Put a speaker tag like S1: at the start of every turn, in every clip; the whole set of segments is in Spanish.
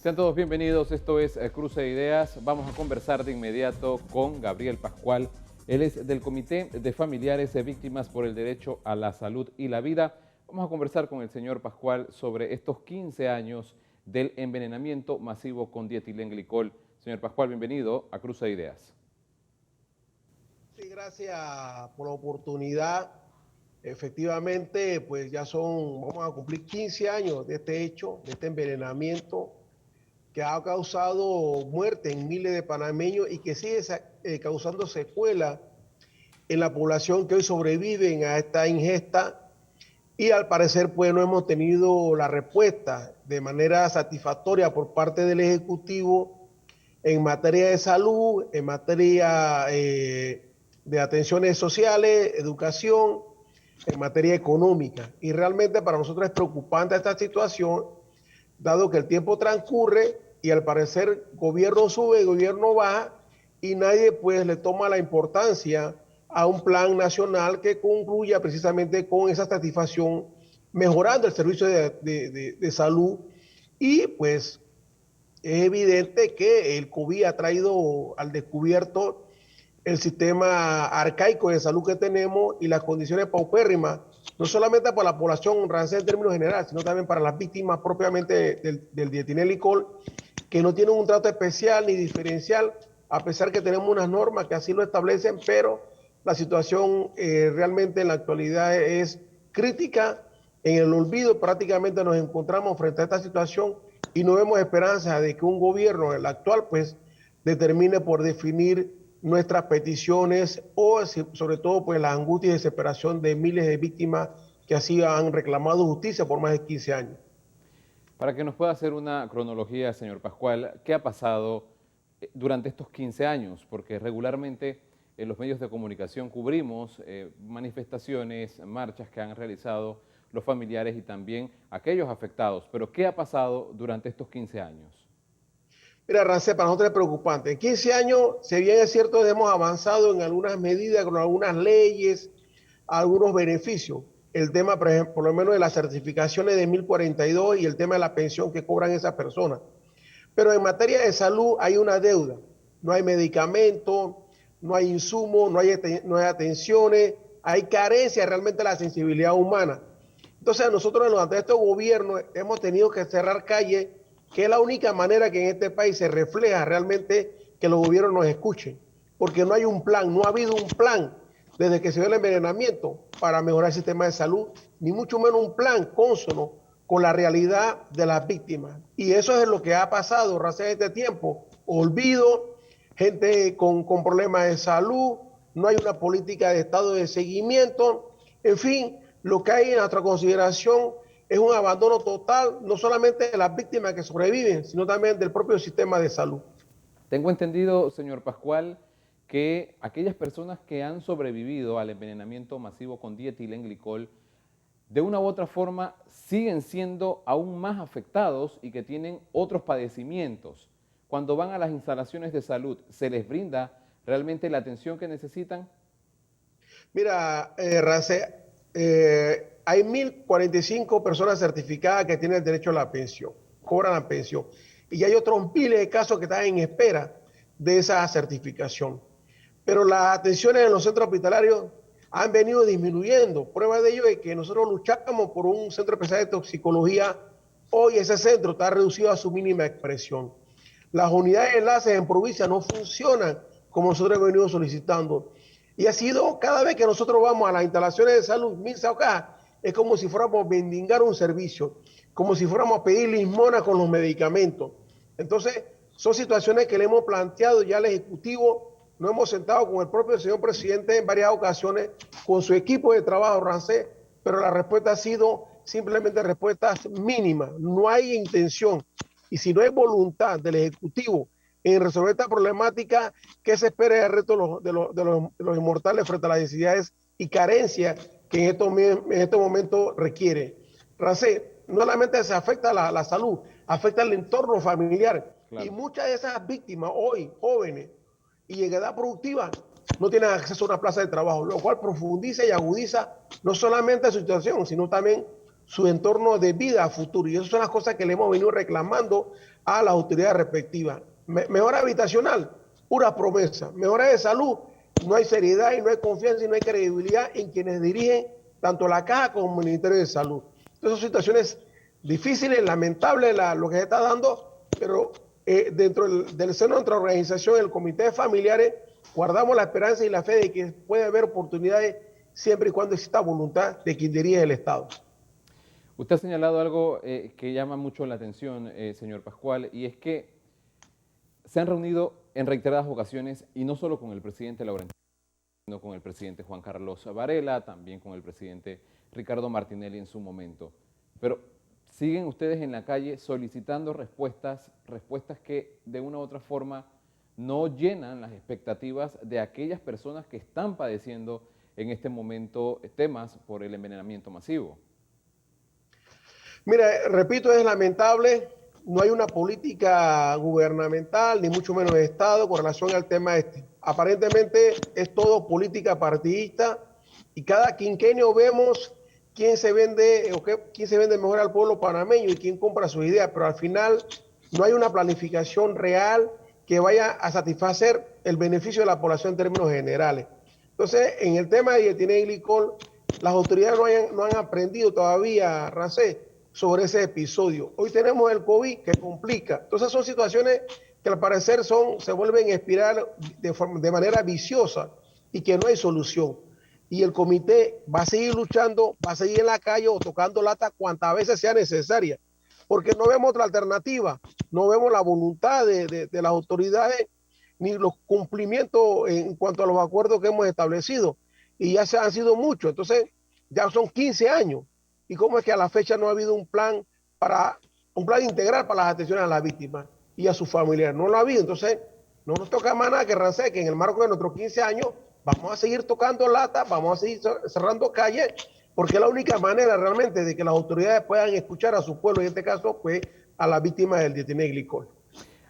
S1: Sean todos bienvenidos, esto es Cruce de Ideas. Vamos a conversar de inmediato con Gabriel Pascual. Él es del Comité de Familiares de Víctimas por el Derecho a la Salud y la Vida. Vamos a conversar con el señor Pascual sobre estos 15 años del envenenamiento masivo con dietilenglicol. Señor Pascual, bienvenido a Cruce de Ideas.
S2: Sí, gracias por la oportunidad. Efectivamente, pues vamos a cumplir 15 años de este hecho, de este envenenamiento que ha causado muerte en miles de panameños y que sigue causando secuelas en la población que hoy sobreviven a esta ingesta. Y al parecer, pues no hemos tenido la respuesta de manera satisfactoria por parte del Ejecutivo en materia de salud, en materia de atenciones sociales, educación, en materia económica. Y realmente para nosotros es preocupante esta situación, dado que el tiempo transcurre y al parecer gobierno sube, gobierno baja, y nadie pues le toma la importancia a un plan nacional que concluya precisamente con esa satisfacción, mejorando el servicio de salud. Y pues es evidente que el COVID ha traído al descubierto el sistema arcaico de salud que tenemos y las condiciones paupérrimas, no solamente para la población rancés en términos generales, sino también para las víctimas propiamente del dietilenglicol, que no tienen un trato especial ni diferencial, a pesar que tenemos unas normas que así lo establecen, pero la situación realmente en la actualidad es crítica. En el olvido prácticamente nos encontramos frente a esta situación y no vemos esperanza de que un gobierno, el actual, pues determine por definir nuestras peticiones o sobre todo pues la angustia y desesperación de miles de víctimas que así han reclamado justicia por más de 15 años.
S1: Para que nos pueda hacer una cronología, señor Pascual, ¿qué ha pasado durante estos 15 años? Porque regularmente en los medios de comunicación cubrimos manifestaciones, marchas que han realizado los familiares y también aquellos afectados. Pero ¿qué ha pasado durante estos 15 años?
S2: Mira, Rancé, para nosotros es preocupante. En 15 años, si bien es cierto, hemos avanzado en algunas medidas, con algunas leyes, algunos beneficios. El tema, por ejemplo, por lo menos de las certificaciones de 1042 y el tema de la pensión que cobran esas personas. Pero en materia de salud hay una deuda. No hay medicamentos, no hay insumos, no hay atenciones, hay carencia realmente de la sensibilidad humana. Entonces nosotros durante estos gobiernos hemos tenido que cerrar calles, que es la única manera que en este país se refleja realmente que los gobiernos nos escuchen, porque no hay un plan, no ha habido un plan desde que se dio el envenenamiento para mejorar el sistema de salud, ni mucho menos un plan cónsono con la realidad de las víctimas. Y eso es lo que ha pasado hace este tiempo, olvido, gente con problemas de salud, no hay una política de estado de seguimiento, en fin, lo que hay en nuestra consideración es un abandono total, no solamente de las víctimas que sobreviven, sino también del propio sistema de salud.
S1: Tengo entendido, señor Pascual, que aquellas personas que han sobrevivido al envenenamiento masivo con dietilenglicol, de una u otra forma siguen siendo aún más afectados y que tienen otros padecimientos. Cuando van a las instalaciones de salud, ¿se les brinda realmente la atención que necesitan?
S2: Mira, Rance, hay 1.045 personas certificadas que tienen derecho a la pensión, cobran la pensión. Y hay otros miles de casos que están en espera de esa certificación. Pero las atenciones en los centros hospitalarios han venido disminuyendo. Prueba de ello es que nosotros luchamos por un centro especial de toxicología. Hoy ese centro está reducido a su mínima expresión. Las unidades de enlaces en provincia no funcionan como nosotros hemos venido solicitando. Y ha sido cada vez que nosotros vamos a las instalaciones de salud, Mirza Ocaja, es como si fuéramos a mendigar un servicio, como si fuéramos a pedir limosna con los medicamentos. Entonces, son situaciones que le hemos planteado ya al Ejecutivo. Nos hemos sentado con el propio señor presidente en varias ocasiones, con su equipo de trabajo, Rancé, pero la respuesta ha sido simplemente respuestas mínimas. No hay intención. Y si no hay voluntad del Ejecutivo en resolver esta problemática, ¿qué se espera del resto de los inmortales frente a las necesidades y carencias que en estos momentos requiere? Rancé, no solamente se afecta la salud, afecta el entorno familiar.
S1: Claro.
S2: Y muchas de esas víctimas hoy, jóvenes y en edad productiva, no tienen acceso a una plaza de trabajo, lo cual profundiza y agudiza no solamente su situación, sino también su entorno de vida a futuro. Y esas son las cosas que le hemos venido reclamando a las autoridades respectivas. Mejora habitacional, pura promesa. Mejora de salud, no hay seriedad y no hay confianza y no hay credibilidad en quienes dirigen tanto la Caja como el Ministerio de Salud. Entonces son situaciones difíciles, lamentables lo que se está dando, pero dentro del seno de nuestra organización, el Comité de Familiares, guardamos la esperanza y la fe de que puede haber oportunidades siempre y cuando exista voluntad de quien dirige el Estado.
S1: Usted ha señalado algo que llama mucho la atención, señor Pascual, y es que se han reunido en reiteradas ocasiones, y no solo con el presidente Laurentino, sino con el presidente Juan Carlos Varela, también con el presidente Ricardo Martinelli en su momento. Pero siguen ustedes en la calle solicitando respuestas que de una u otra forma no llenan las expectativas de aquellas personas que están padeciendo en este momento temas por el envenenamiento masivo.
S2: Mira, repito, es lamentable, no hay una política gubernamental, ni mucho menos de Estado, con relación al tema este. Aparentemente es todo política partidista y cada quinquenio vemos quién se vende mejor al pueblo panameño y quién compra sus ideas, pero al final no hay una planificación real que vaya a satisfacer el beneficio de la población en términos generales. Entonces, en el tema de dietilenglicol, las autoridades no han aprendido todavía, Racé, sobre ese episodio. Hoy tenemos el COVID que complica. Entonces son situaciones que al parecer se vuelven a espiral de manera viciosa y que no hay solución. Y el comité va a seguir luchando, va a seguir en la calle o tocando lata cuantas veces sea necesaria, porque no vemos otra alternativa, no vemos la voluntad de las autoridades ni los cumplimientos en cuanto a los acuerdos que hemos establecido. Y ya se han sido muchos, entonces ya son 15 años. ¿Y cómo es que a la fecha no ha habido un plan integral para las atenciones a las víctimas y a sus familiares? No lo ha habido. Entonces, no nos toca más nada que Rancé, que en el marco de nuestros 15 años vamos a seguir tocando lata, vamos a seguir cerrando calles, porque es la única manera realmente de que las autoridades puedan escuchar a su pueblo, en este caso, pues, a las víctimas del dietilenglicol.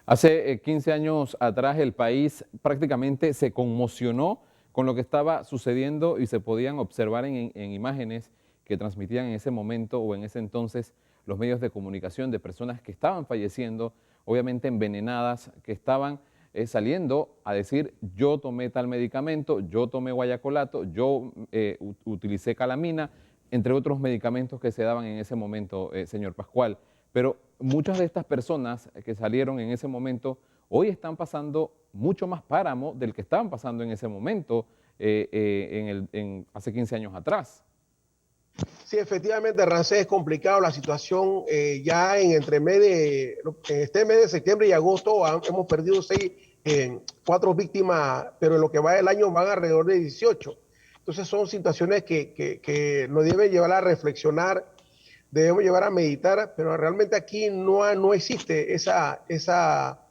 S1: Hace 15 años atrás el país prácticamente se conmocionó con lo que estaba sucediendo y se podían observar en imágenes que transmitían en ese momento o en ese entonces los medios de comunicación de personas que estaban falleciendo, obviamente envenenadas, que estaban saliendo a decir yo tomé tal medicamento, yo tomé guayacolato, yo utilicé calamina, entre otros medicamentos que se daban en ese momento, señor Pascual. Pero muchas de estas personas que salieron en ese momento hoy están pasando mucho más páramo del que estaban pasando en ese momento hace 15 años atrás.
S2: Sí, efectivamente, Rancé, es complicado la situación. Ya este mes de septiembre y agosto hemos perdido 4 víctimas, pero en lo que va del año van alrededor de 18. Entonces son situaciones que nos deben llevar a reflexionar, debemos llevar a meditar, pero realmente aquí no existe esa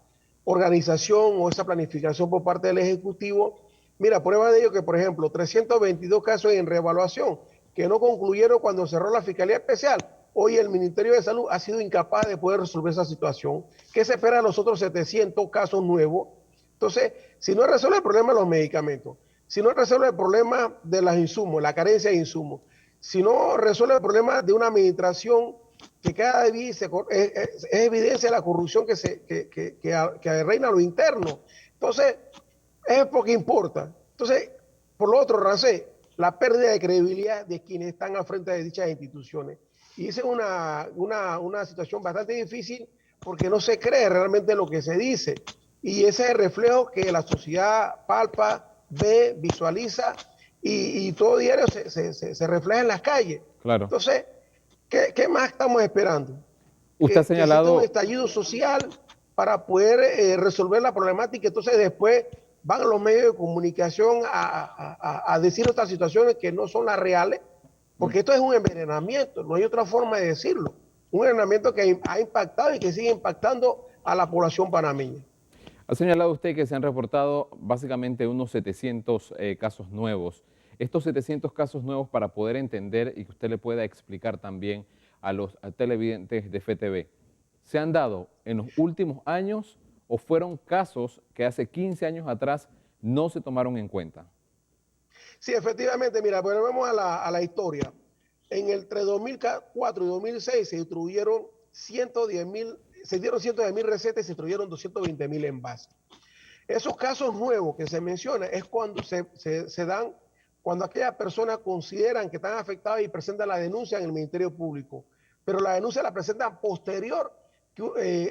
S2: organización o esa planificación por parte del Ejecutivo. Mira, prueba de ello que, por ejemplo, 322 casos en reevaluación que no concluyeron cuando cerró la Fiscalía Especial. Hoy el Ministerio de Salud ha sido incapaz de poder resolver esa situación. ¿Qué se espera de los otros 700 casos nuevos? Entonces, si no resuelve el problema de los medicamentos, si no resuelve el problema de los insumos, la carencia de insumos, si no resuelve el problema de una administración que cada día es evidencia de la corrupción que reina a lo interno, entonces es porque importa. Entonces, por lo otro, Rancé, la pérdida de credibilidad de quienes están al frente de dichas instituciones. Y esa es una situación bastante difícil porque no se cree realmente lo que se dice. Y ese es el reflejo que la sociedad palpa, ve, visualiza y todo diario se refleja en las calles.
S1: Claro.
S2: Entonces, ¿qué más estamos esperando?
S1: Usted ha señalado...
S2: Que existe un estallido social para poder resolver la problemática. Entonces después van a los medios de comunicación a decir otras situaciones que no son las reales, porque esto es un envenenamiento, no hay otra forma de decirlo. Un envenenamiento que ha impactado y que sigue impactando a la población panameña.
S1: Ha señalado usted que se han reportado básicamente unos 700 casos nuevos. Estos 700 casos nuevos, para poder entender y que usted le pueda explicar también a los televidentes de FTV, ¿se han dado en los últimos años o fueron casos que hace 15 años atrás no se tomaron en cuenta?
S2: Sí, efectivamente, mira, volvemos a la historia. entre 2004 y 2006 se distribuyeron 110.000, se dieron 110.000 recetas y se distribuyeron 220.000 envases. Esos casos nuevos que se mencionan es cuando se dan, cuando aquellas personas consideran que están afectadas y presentan la denuncia en el Ministerio Público, pero la denuncia la presentan posterior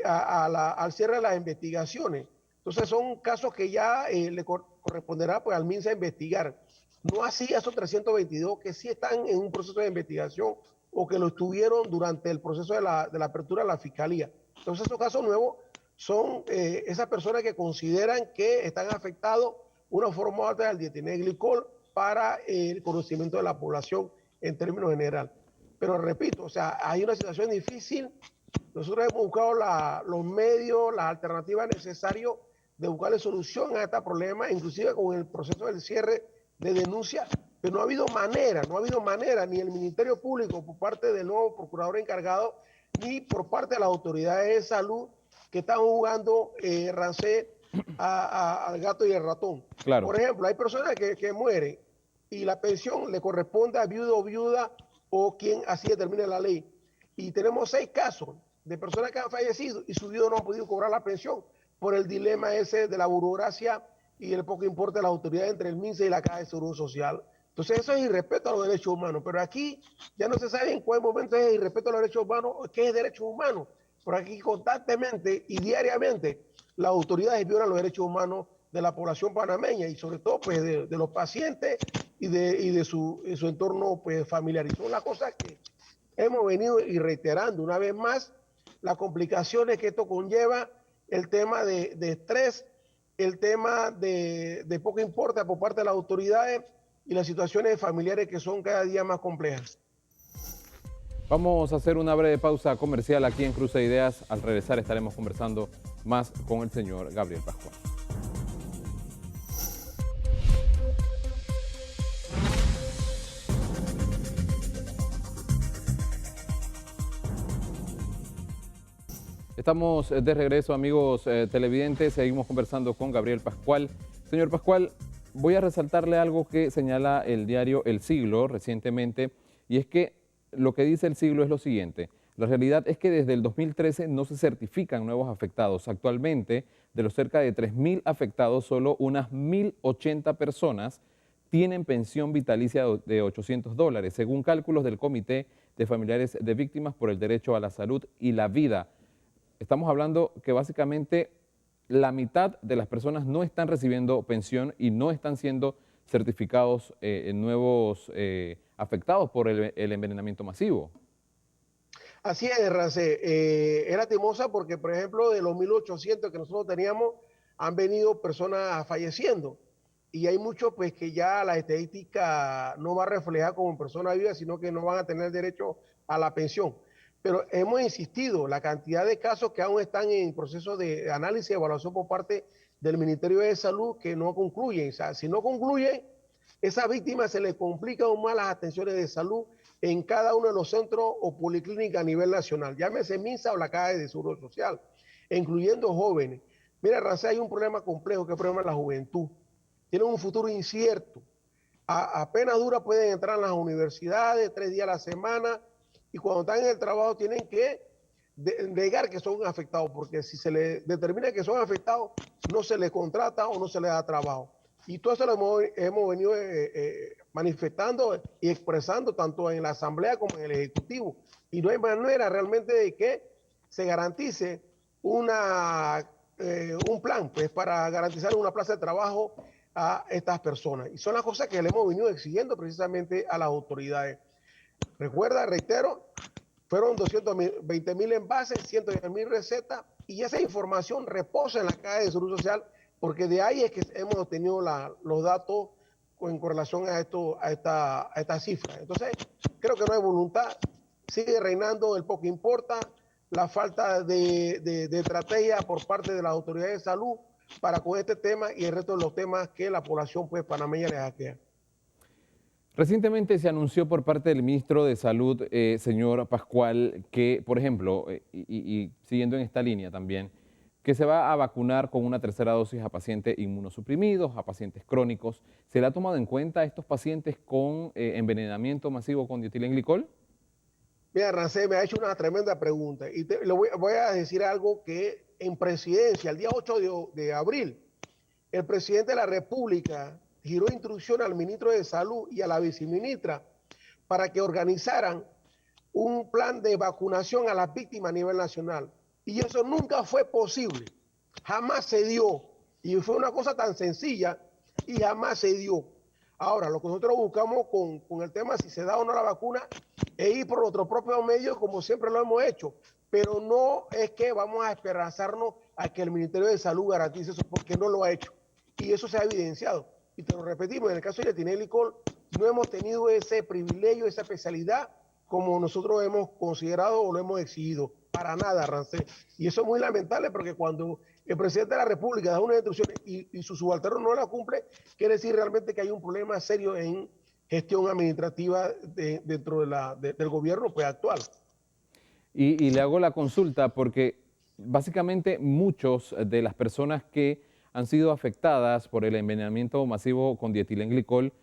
S2: al cierre de las investigaciones. Entonces son casos que ya le corresponderá pues, al MINSA investigar. No así a esos 322 que sí están en un proceso de investigación o que lo estuvieron durante el proceso de la apertura de la Fiscalía. Entonces esos casos nuevos son esas personas que consideran que están afectados una forma alta del dietilenglicol para el conocimiento de la población en términos general. Pero repito, o sea, hay una situación difícil. Nosotros hemos buscado los medios, las alternativas necesarias de buscarle solución a este problema, inclusive con el proceso del cierre de denuncia, pero no ha habido manera, ni el Ministerio Público por parte del nuevo procurador encargado, ni por parte de las autoridades de salud que están jugando rancé al gato y al ratón.
S1: Claro.
S2: Por ejemplo, hay personas que mueren y la pensión le corresponde a viudo o viuda o quien así determine la ley. Y tenemos 6 casos de personas que han fallecido y su viudo no han podido cobrar la pensión por el dilema ese de la burocracia y el poco importe de las autoridades entre el MINSA y la Caja de Seguro Social. Entonces eso es irrespeto a los derechos humanos, pero aquí ya no se sabe en cuál momento es irrespeto a los derechos humanos o qué es derechos humanos. Por aquí constantemente y diariamente las autoridades violan los derechos humanos de la población panameña y sobre todo pues de los pacientes y de su entorno pues, familiar. Y son las cosas que hemos venido y reiterando una vez más, las complicaciones que esto conlleva, el tema de estrés, el tema de poco importa por parte de las autoridades y las situaciones familiares que son cada día más complejas.
S1: Vamos a hacer una breve pausa comercial aquí en Cruce de Ideas. Al regresar estaremos conversando más con el señor Gabriel Pascual. Estamos de regreso, amigos televidentes. Seguimos conversando con Gabriel Pascual. Señor Pascual, voy a resaltarle algo que señala el diario El Siglo recientemente, y es que lo que dice El Siglo es lo siguiente. La realidad es que desde el 2013 no se certifican nuevos afectados. Actualmente, de los cerca de 3.000 afectados, solo unas 1.080 personas tienen pensión vitalicia de $800, según cálculos del Comité de Familiares de Víctimas por el Derecho a la Salud y la Vida. Estamos hablando que básicamente la mitad de las personas no están recibiendo pensión y no están siendo certificados nuevos afectados por el envenenamiento masivo.
S2: Así es, Rancé. Es lastimosa porque, por ejemplo, de los 1.800 que nosotros teníamos, han venido personas falleciendo. Y hay muchos pues, que ya la estadística no va a reflejar como personas vivas, sino que no van a tener derecho a la pensión. Pero hemos insistido, la cantidad de casos que aún están en proceso de análisis y evaluación por parte del Ministerio de Salud que no concluyen. O sea, si no concluyen, esas víctimas se les complica aún más las atenciones de salud en cada uno de los centros o policlínicas a nivel nacional. Llámese MINSA o la Caja de Seguro Social, incluyendo jóvenes. Mira, Rancé, hay un problema complejo que es el problema de la juventud. Tienen un futuro incierto. Apenas dura pueden entrar a las universidades 3 días a la semana, y cuando están en el trabajo tienen que negar que son afectados, porque si se les determina que son afectados, no se les contrata o no se les da trabajo. Y todo eso lo hemos venido manifestando y expresando tanto en la Asamblea como en el Ejecutivo. Y no hay manera realmente de que se garantice un plan pues, para garantizar una plaza de trabajo a estas personas. Y son las cosas que le hemos venido exigiendo precisamente a las autoridades. Recuerda, reitero, fueron 220.000 envases, 110.000 recetas, y esa información reposa en la Caja de Seguro Social, porque de ahí es que hemos obtenido los datos en correlación a esta cifra. Entonces, creo que no hay voluntad, sigue reinando el poco importa, la falta de estrategia por parte de las autoridades de salud para con este tema y el resto de los temas que la población pues, panameña les aqueja.
S1: Recientemente se anunció por parte del ministro de Salud, señor Pascual, que, por ejemplo, y siguiendo en esta línea también, que se va a vacunar con una tercera dosis a pacientes inmunosuprimidos, a pacientes crónicos. ¿Se le ha tomado en cuenta a estos pacientes con envenenamiento masivo con dietilenglicol?
S2: Mira, Rancé me ha hecho una tremenda pregunta y voy a decir algo que en presidencia, el día 8 de abril, el presidente de la República giró instrucción al ministro de Salud y a la viceministra para que organizaran un plan de vacunación a las víctimas a nivel nacional. Y eso nunca fue posible, jamás se dio. Y fue una cosa tan sencilla y jamás se dio. Ahora, lo que nosotros buscamos con el tema si se da o no la vacuna es ir por nuestros propios medios como siempre lo hemos hecho. Pero no es que vamos a esperanzarnos a que el Ministerio de Salud garantice eso porque no lo ha hecho. Y eso se ha evidenciado. Y te lo repetimos, en el caso de dietilenglicol no hemos tenido ese privilegio, esa especialidad como nosotros hemos considerado o lo hemos exigido. Para nada, Rancé. Y eso es muy lamentable porque cuando el presidente de la República da unas instrucciones y su subalterno no la cumple, quiere decir realmente que hay un problema serio en gestión administrativa dentro del gobierno pues, actual.
S1: Y le hago la consulta porque básicamente muchos de las personas que han sido afectadas por el envenenamiento masivo con dietilenglicol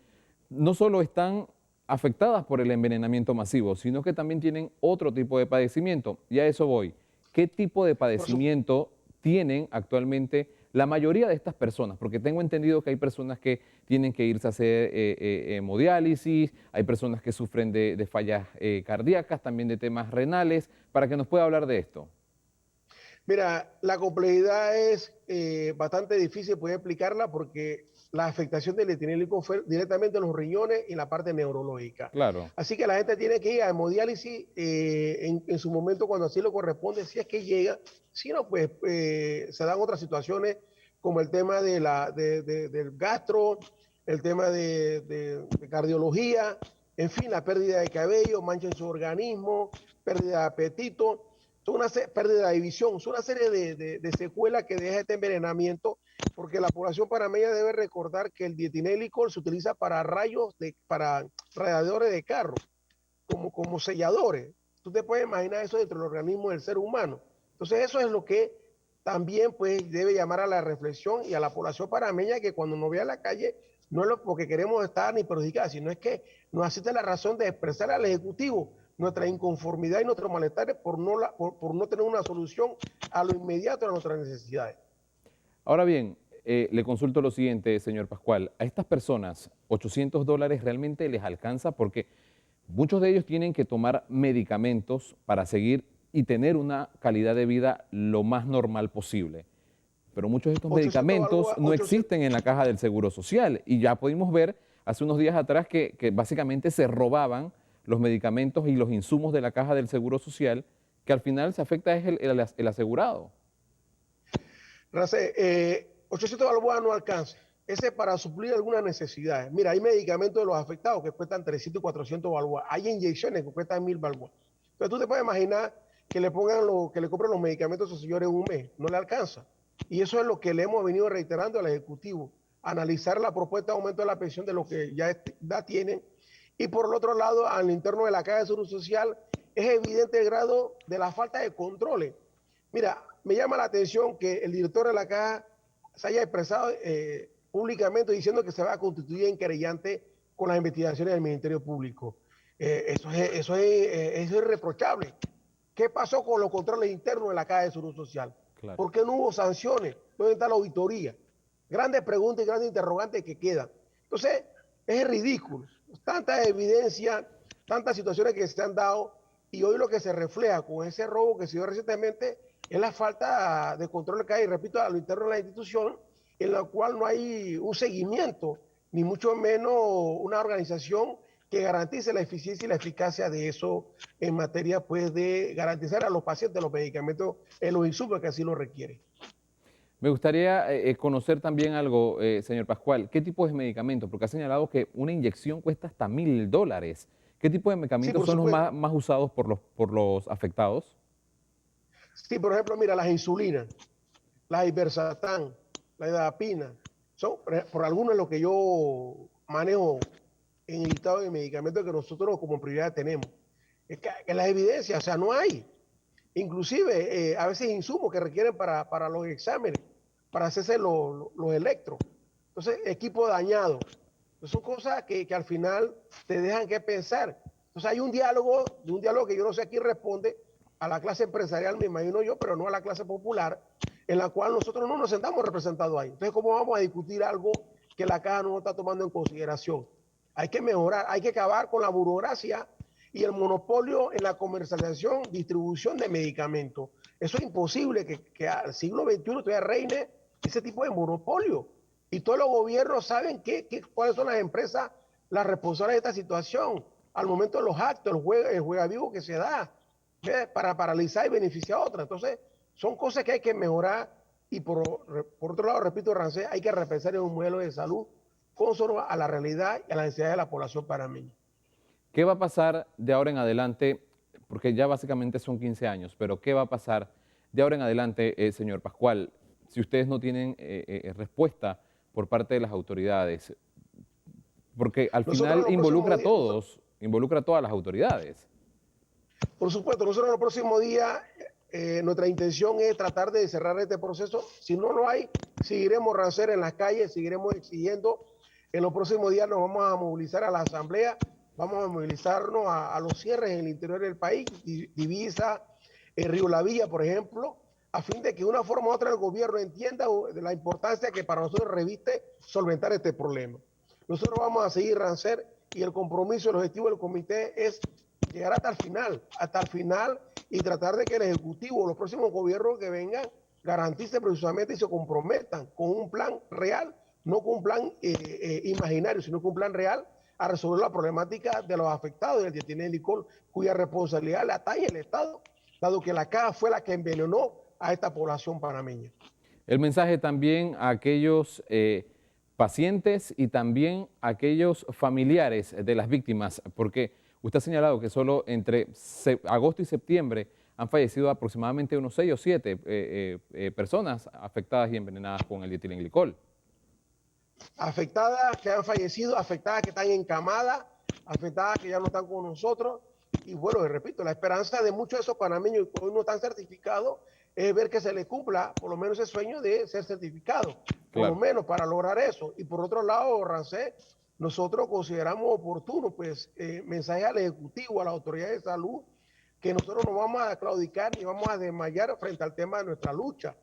S1: no solo están afectadas por el envenenamiento masivo, sino que también tienen otro tipo de padecimiento. Y a eso voy. ¿Qué tipo de padecimiento tienen actualmente la mayoría de estas personas? Porque tengo entendido que hay personas que tienen que irse a hacer hemodiálisis, hay personas que sufren de fallas cardíacas, también de temas renales, para que nos pueda hablar de esto.
S2: Mira, la complejidad es bastante difícil poder explicarla porque la afectación del dietilenglicol fue directamente en los riñones y en la parte neurológica.
S1: Claro.
S2: Así que la gente tiene que ir a hemodiálisis en su momento cuando así lo corresponde, si es que llega. Si no, pues se dan otras situaciones como el tema del gastro, el tema de cardiología, en fin, la pérdida de cabello, mancha en su organismo, pérdida de apetito. Son una pérdida de visión, son una serie de secuelas que deja este envenenamiento, porque la población panameña debe recordar que el dietilenglicol se utiliza para para radiadores de carro, como selladores. Tú te puedes imaginar eso dentro del organismo del ser humano. Entonces eso es lo que también pues, debe llamar a la reflexión y a la población panameña que cuando nos vea en la calle no es porque queremos estar ni perjudicar, sino es que nos asiste la razón de expresar al Ejecutivo nuestra inconformidad y nuestros malestares por no tener una solución a lo inmediato a nuestras necesidades.
S1: Ahora bien, le consulto lo siguiente, señor Pascual. A estas personas, $800 realmente les alcanza porque muchos de ellos tienen que tomar medicamentos para seguir y tener una calidad de vida lo más normal posible. Pero muchos de estos medicamentos no existen en la caja del Seguro Social y ya pudimos ver hace unos días atrás que básicamente se robaban los medicamentos y los insumos de la caja del Seguro Social, que al final se afecta es el asegurado.
S2: Race, 800 balboas no alcanza. Ese es para suplir algunas necesidades. Mira, hay medicamentos de los afectados que cuestan 300 y 400 balboas. Hay inyecciones que cuestan 1000 balboas. Entonces tú te puedes imaginar que le compren los medicamentos a esos señores en un mes. No le alcanza. Y eso es lo que le hemos venido reiterando al Ejecutivo. Analizar la propuesta de aumento de la pensión de lo que ya tienen. Y por el otro lado, al interno de la Caja de Seguro Social, es evidente el grado de la falta de controles. Mira, me llama la atención que el director de la Caja se haya expresado públicamente diciendo que se va a constituir en querellante con las investigaciones del Ministerio Público. Eso es irreprochable. ¿Qué pasó con los controles internos de la Caja de Seguro Social? Claro. ¿Por qué no hubo sanciones? ¿Dónde está la auditoría? Grandes preguntas y grandes interrogantes que quedan. Entonces, es ridículo. Tanta evidencia, tantas situaciones que se han dado y hoy lo que se refleja con ese robo que se dio recientemente es la falta de control que hay, repito, a lo interno de la institución, en la cual no hay un seguimiento, ni mucho menos una organización que garantice la eficiencia y la eficacia de eso en materia pues, de garantizar a los pacientes los medicamentos, los insumos que así lo requieren.
S1: Me gustaría conocer también algo, señor Pascual. ¿Qué tipo de medicamentos? Porque ha señalado que una inyección cuesta hasta $1000. ¿Qué tipo de medicamentos son los más usados por los afectados?
S2: Sí, por ejemplo, mira, las insulinas, la ibersatán, la idapina, son por algunos de los que yo manejo en el listado de medicamentos que nosotros como prioridad tenemos. Es que la evidencia, o sea, no hay. inclusive a veces insumos que requieren para los exámenes, para hacerse los electros. Entonces, equipo dañado. Entonces, son cosas que al final te dejan que pensar. Entonces hay un diálogo que yo no sé a quién responde, a la clase empresarial, me imagino yo, pero no a la clase popular, en la cual nosotros no nos sentamos representados ahí. Entonces, ¿cómo vamos a discutir algo que la caja no está tomando en consideración? Hay que mejorar, hay que acabar con la burocracia y el monopolio en la comercialización, distribución de medicamentos. Eso es imposible que al siglo XXI todavía reine ese tipo de monopolio. Y todos los gobiernos saben cuáles son las empresas las responsables de esta situación. Al momento de los actos, el juega vivo que se da, ¿ves? Para paralizar y beneficiar a otras. Entonces, son cosas que hay que mejorar. Y por otro lado, repito, Rancé, hay que repensar en un modelo de salud consono a la realidad y a la necesidad de la población panameña.
S1: ¿Qué va a pasar de ahora en adelante? Porque ya básicamente son 15 años, pero ¿qué va a pasar de ahora en adelante, señor Pascual, si ustedes no tienen respuesta por parte de las autoridades? Porque al final involucra a todos, involucra a todas las autoridades.
S2: Por supuesto, nosotros en los próximos días, nuestra intención es tratar de cerrar este proceso. Si no lo hay, seguiremos Rancé en las calles, seguiremos exigiendo. En los próximos días nos vamos a movilizar a la asamblea, vamos a movilizarnos a los cierres en el interior del país, Divisa, Río La Villa, por ejemplo, a fin de que de una forma u otra el gobierno entienda de la importancia que para nosotros reviste solventar este problema. Nosotros vamos a seguir, Rancé, y el compromiso, el objetivo del comité es llegar hasta el final y tratar de que el Ejecutivo, los próximos gobiernos que vengan, garanticen precisamente y se comprometan con un plan real, no con un plan imaginario, sino con un plan real a resolver la problemática de los afectados del dietilenglicol, cuya responsabilidad la atañe el Estado, dado que la caja fue la que envenenó a esta población panameña.
S1: El mensaje también a aquellos pacientes y también a aquellos familiares de las víctimas, porque usted ha señalado que solo entre agosto y septiembre han fallecido aproximadamente unos 6 o 7 personas afectadas y envenenadas con el dietilenglicol.
S2: Afectadas que han fallecido, afectadas que están encamadas, afectadas que ya no están con nosotros. Y bueno, repito, la esperanza de muchos de esos panameños que hoy no están certificados es ver que se les cumpla por lo menos ese sueño de ser certificados, por lo menos para lograr eso. Y por otro lado, Rancé, nosotros consideramos oportuno, pues, mensaje al Ejecutivo, a la autoridad de salud, que nosotros no vamos a claudicar ni vamos a desmayar frente al tema de nuestra lucha.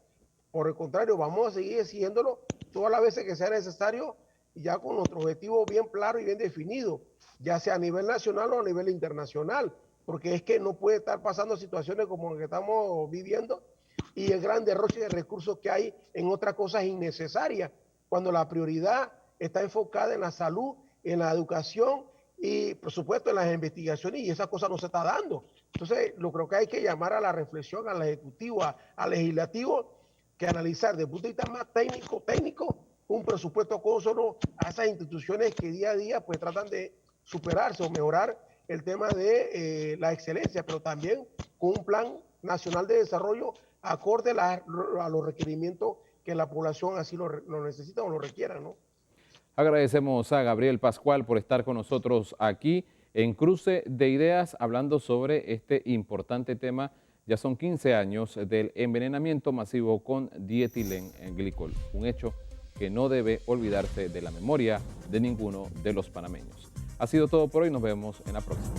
S2: Por el contrario, vamos a seguir exigiéndolo todas las veces que sea necesario, ya con nuestro objetivo bien claro y bien definido, ya sea a nivel nacional o a nivel internacional, porque es que no puede estar pasando situaciones como las que estamos viviendo y el gran derroche de recursos que hay en otras cosas innecesarias, cuando la prioridad está enfocada en la salud, en la educación y, por supuesto, en las investigaciones, y esa cosa no se está dando. Entonces, lo creo que hay que llamar a la reflexión al Ejecutivo, al Legislativo, que analizar desde el punto de vista más técnico, un presupuesto consono a esas instituciones que día a día pues tratan de superarse o mejorar el tema de la excelencia, pero también con un plan nacional de desarrollo acorde a los requerimientos que la población así lo necesita o lo requiera, ¿no?
S1: Agradecemos a Gabriel Pascual por estar con nosotros aquí en Cruce de Ideas hablando sobre este importante tema. Ya son 15 años del envenenamiento masivo con dietilenglicol, un hecho que no debe olvidarse de la memoria de ninguno de los panameños. Ha sido todo por hoy, nos vemos en la próxima.